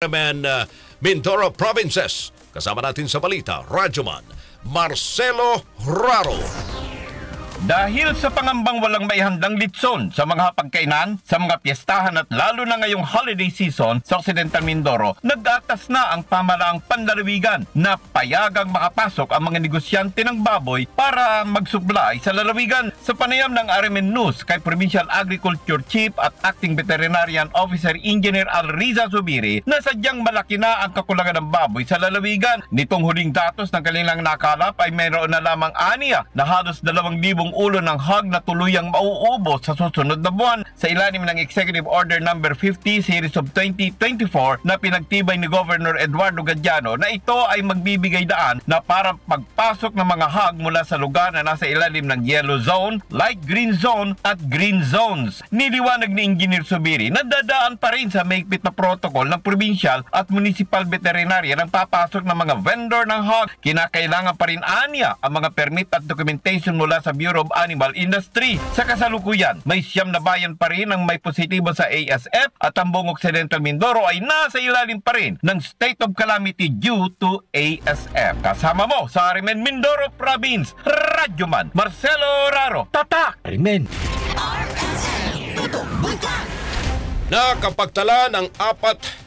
Mindoro Provinces. Kasama natin sa balita, Radyoman Marcelo Raro. Dahil sa pangambang walang maihandang litson sa mga hapagkainan, sa mga piyestahan at lalo na ngayong holiday season sa Occidental Mindoro, nag-atas na ang pamalaang panlalawigan na payagang makapasok ang mga negosyante ng baboy para magsupply sa lalawigan. Sa panayam ng RMN News kay Provincial Agriculture Chief at Acting Veterinarian Officer Engineer Alriza Zubiri na sadyang malaki na ang kakulangan ng baboy sa lalawigan. Nitong huling datos ng kanilang nakalap ay mayroon na lamang aniya na halos 2,000 ulo ng hog na tuluyang mauubos sa susunod na buwan sa ilalim ng Executive Order No. 50 Series of 2024 na pinagtibay ni Governor Eduardo Gadiano na ito ay magbibigay daan na para pagpasok ng mga hog mula sa lugar na nasa ilalim ng Yellow Zone, Light Green Zone at Green Zones. Niliwanag ni Engineer Zubiri na dadaan pa rin sa mahigpit na protocol ng provincial at municipal veterinarya ng papasok ng mga vendor ng hog. Kinakailangan pa rin aniya ang mga permit at documentation mula sa Bureau of Animal Industry. Sa kasalukuyan, may 9 na bayan pa rin ang may positibo sa ASF at ang buong Occidental Mindoro ay nasa ilalim pa rin ng state of calamity due to ASF. Kasama mo sa RMN Mindoro Province, Radyoman Marcelo Raro. Tatak! RMN! Nakapagtala ng 4